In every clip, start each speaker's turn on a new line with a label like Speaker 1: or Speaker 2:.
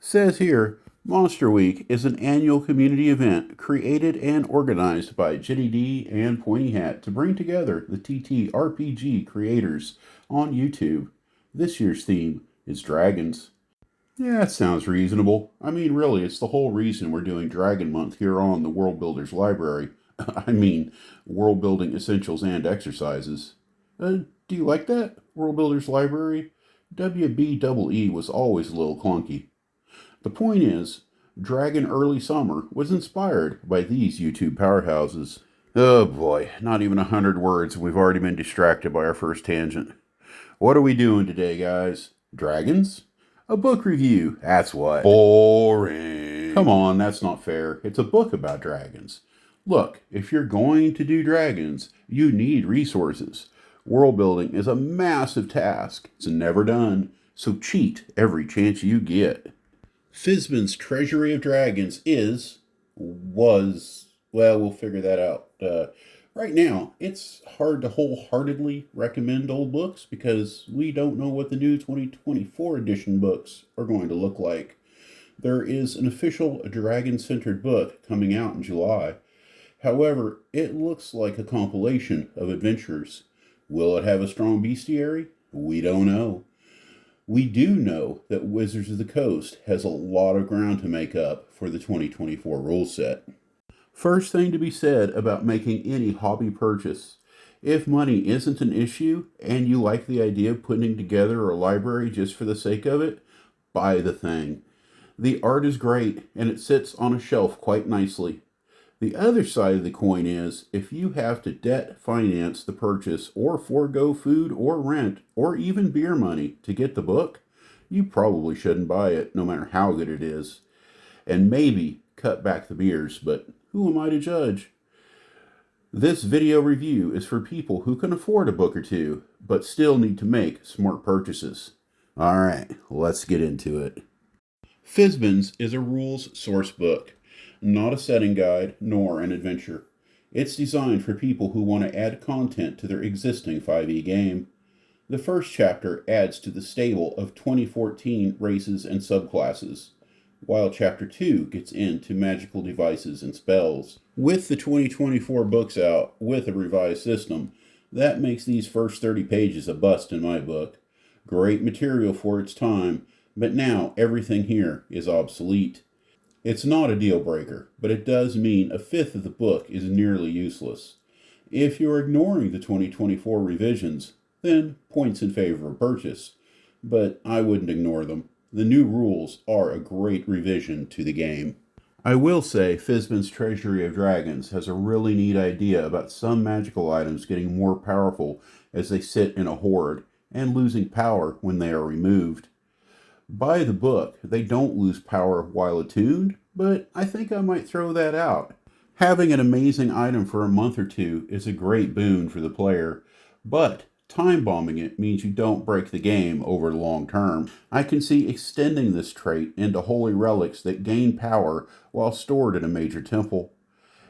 Speaker 1: Says here, Monster Week is an annual community event created and organized by Jenny D and Pointy Hat to bring together the TTRPG creators on YouTube. This year's theme is dragons. Yeah, that sounds reasonable. I mean, really, it's the whole reason we're doing Dragon Month here on the World Builders Library. I mean, world building essentials and exercises. Do you like that? World Builders Library? WBEE was always a little clunky. The point is, Dragon Early Summer was inspired by these YouTube powerhouses. Oh boy, not even 100 words, and we've already been distracted by our first tangent. What are we doing today, guys? Dragons? A book review, that's what. Boring. Come on, that's not fair. It's a book about dragons. Look, if you're going to do dragons, you need resources. World building is a massive task. It's never done, so cheat every chance you get. Fizban's Treasury of Dragons we'll figure that out. Right now, it's hard to wholeheartedly recommend old books because we don't know what the new 2024 edition books are going to look like. There is an official dragon-centered book coming out in July. However, it looks like a compilation of adventures. Will it have a strong bestiary? We don't know. We do know that Wizards of the Coast has a lot of ground to make up for the 2024 rule set. First thing to be said about making any hobby purchase. If money isn't an issue and you like the idea of putting together a library just for the sake of it, buy the thing. The art is great and it sits on a shelf quite nicely. The other side of the coin is, if you have to debt finance the purchase or forego food or rent or even beer money to get the book, you probably shouldn't buy it, no matter how good it is. And maybe cut back the beers, but who am I to judge? This video review is for people who can afford a book or two, but still need to make smart purchases. Alright, let's get into it. Fizban's is a rules source book. Not a setting guide, nor an adventure. It's designed for people who want to add content to their existing 5e game. The first chapter adds to the stable of 2014 races and subclasses, while Chapter 2 gets into magical devices and spells. With the 2024 books out with a revised system, that makes these first 30 pages a bust in my book. Great material for its time, but now everything here is obsolete. It's not a deal breaker, but it does mean a fifth of the book is nearly useless. If you're ignoring the 2024 revisions, then points in favor of purchase. But I wouldn't ignore them. The new rules are a great revision to the game. I will say Fizban's Treasury of Dragons has a really neat idea about some magical items getting more powerful as they sit in a hoard, and losing power when they are removed. By the book, they don't lose power while attuned, but I think I might throw that out. Having an amazing item for a month or two is a great boon for the player, but time bombing it means you don't break the game over the long term. I can see extending this trait into holy relics that gain power while stored in a major temple.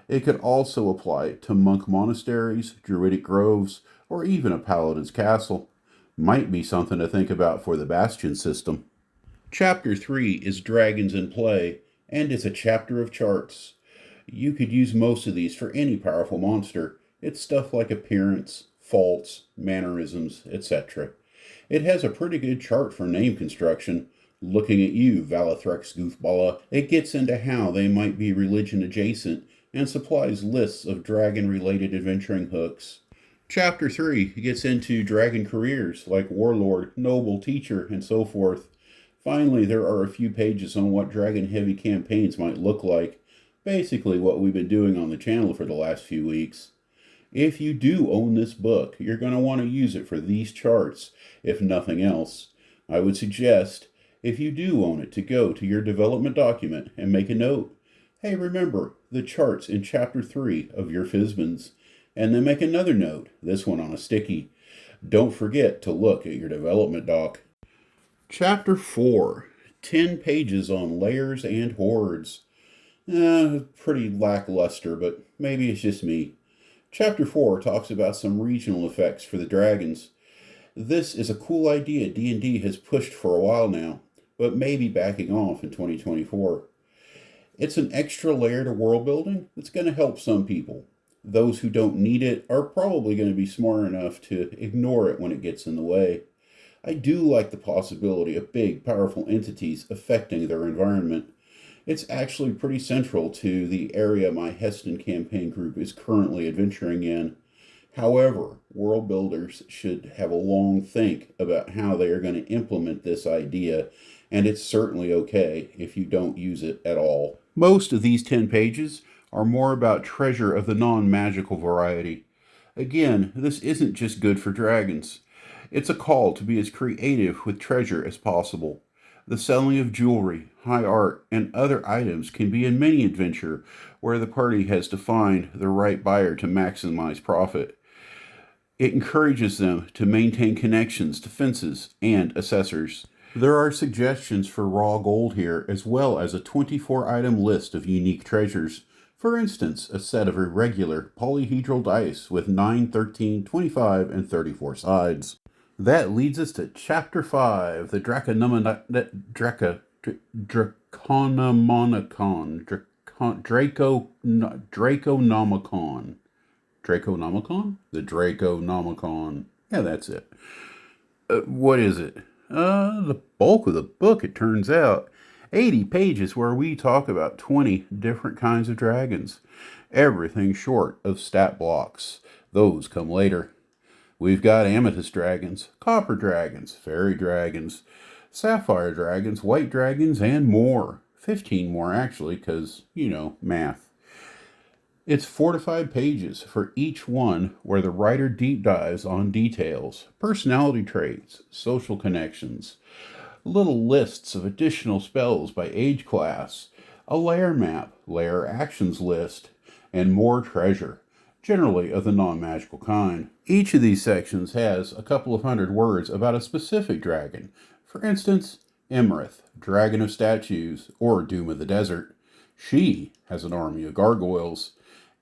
Speaker 1: It could also apply to monk monasteries, druidic groves, or even a paladin's castle. Might be something to think about for the Bastion system. Chapter 3 is Dragons in Play, and is a chapter of charts. You could use most of these for any powerful monster. It's stuff like appearance, faults, mannerisms, etc. It has a pretty good chart for name construction. Looking at you, Valathrex Goofballa. It gets into how they might be religion adjacent, and supplies lists of dragon-related adventuring hooks. Chapter 3 gets into dragon careers like warlord, noble, teacher, and so forth. Finally, there are a few pages on what dragon-heavy campaigns might look like, basically what we've been doing on the channel for the last few weeks. If you do own this book, you're going to want to use it for these charts, if nothing else. I would suggest, if you do own it, to go to your development document and make a note. Hey, remember, the charts in Chapter 3 of your Fizbans. And then make another note, this one on a sticky. Don't forget to look at your development doc. Chapter 4, 10 pages on layers and hordes. Pretty lackluster, but maybe it's just me. Chapter 4 talks about some regional effects for the dragons. This is a cool idea D&D has pushed for a while now. but maybe backing off in 2024. It's an extra layer to world building that's going to help some people. Those who don't need it are probably going to be smart enough to ignore it when it gets in the way. I do like the possibility of big, powerful entities affecting their environment. It's actually pretty central to the area my Heston campaign group is currently adventuring in. However, world builders should have a long think about how they are going to implement this idea, and it's certainly okay if you don't use it at all. Most of these 10 pages are more about treasure of the non magical variety. Again, this isn't just good for dragons. It's a call to be as creative with treasure as possible. The selling of jewelry, high art, and other items can be a mini adventure where the party has to find the right buyer to maximize profit. It encourages them to maintain connections to fences and assessors. There are suggestions for raw gold here, as well as a 24-item list of unique treasures. For instance, a set of irregular polyhedral dice with 9, 13, 25, and 34 sides. That leads us to Chapter 5, the Draconomicon. Draconomicon? The Draconomicon. Yeah, that's it. What is it? The bulk of the book, it turns out. 80 pages where we talk about 20 different kinds of dragons. Everything short of stat blocks. Those come later. We've got amethyst dragons, copper dragons, fairy dragons, sapphire dragons, white dragons, and more. 15 more, actually, because, math. It's 4 to 5 pages for each one where the writer deep dives on details, personality traits, social connections, little lists of additional spells by age class, a layer map, layer actions list, and more treasure, generally of the non-magical kind. Each of these sections has a couple of hundred words about a specific dragon. For instance, Emerith, Dragon of Statues, or Doom of the Desert. She has an army of gargoyles,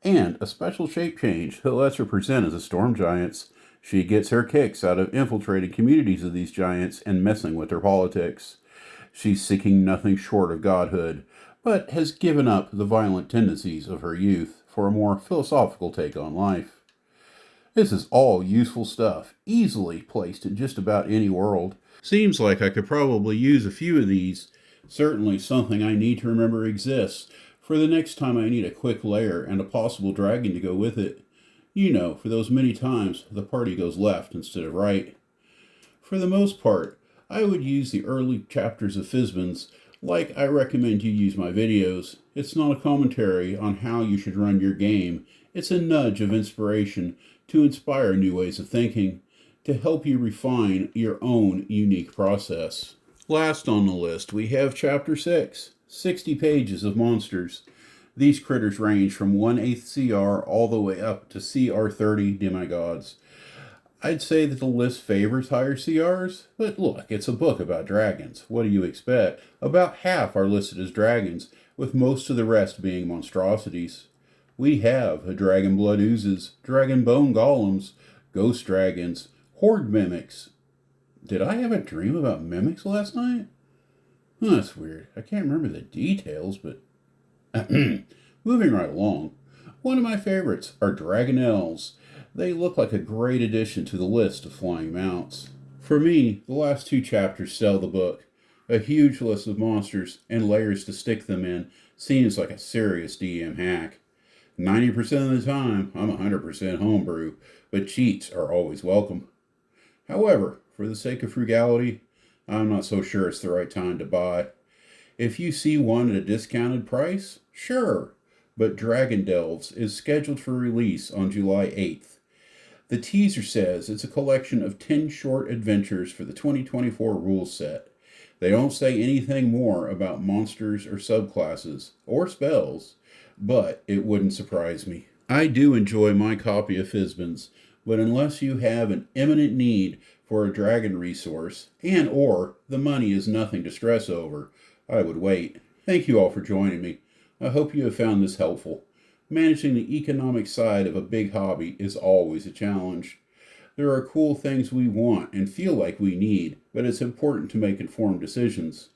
Speaker 1: and a special shape change that lets her present as a storm giant. She gets her kicks out of infiltrating communities of these giants and messing with their politics. She's seeking nothing short of godhood, but has given up the violent tendencies of her youth for a more philosophical take on life. This is all useful stuff, easily placed in just about any world. Seems like I could probably use a few of these. Certainly something I need to remember exists for the next time I need a quick layer and a possible dragon to go with it. For those many times the party goes left instead of right. For the most part, I would use the early chapters of Fizban's like I recommend you use my videos. It's not a commentary on how you should run your game. It's a nudge of inspiration to inspire new ways of thinking, to help you refine your own unique process. Last on the list, we have Chapter 6, 60 pages of monsters. These critters range from 1/8 CR all the way up to CR 30 demigods. I'd say that the list favors higher CRs, but look, it's a book about dragons. What do you expect? About half are listed as dragons, with most of the rest being monstrosities. We have dragon blood oozes, dragon bone golems, ghost dragons, horde mimics. Did I have a dream about mimics last night? That's weird. I can't remember the details, but moving right along. One of my favorites are dragonelles. They look like a great addition to the list of flying mounts. For me, the last 2 chapters sell the book. A huge list of monsters and layers to stick them in seems like a serious DM hack. 90% of the time, I'm 100% homebrew, but cheats are always welcome. However, for the sake of frugality, I'm not so sure it's the right time to buy. If you see one at a discounted price, sure, but Dragon Delves is scheduled for release on July 8th. The teaser says it's a collection of 10 short adventures for the 2024 rules set. They don't say anything more about monsters or subclasses, or spells, but it wouldn't surprise me. I do enjoy my copy of Fizban's, but unless you have an imminent need for a dragon resource, and or the money is nothing to stress over, I would wait. Thank you all for joining me. I hope you have found this helpful. Managing the economic side of a big hobby is always a challenge. There are cool things we want and feel like we need, but it's important to make informed decisions.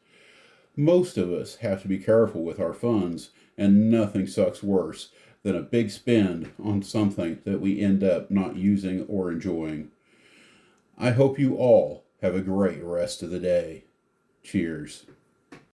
Speaker 1: Most of us have to be careful with our funds, and nothing sucks worse than a big spend on something that we end up not using or enjoying. I hope you all have a great rest of the day. Cheers.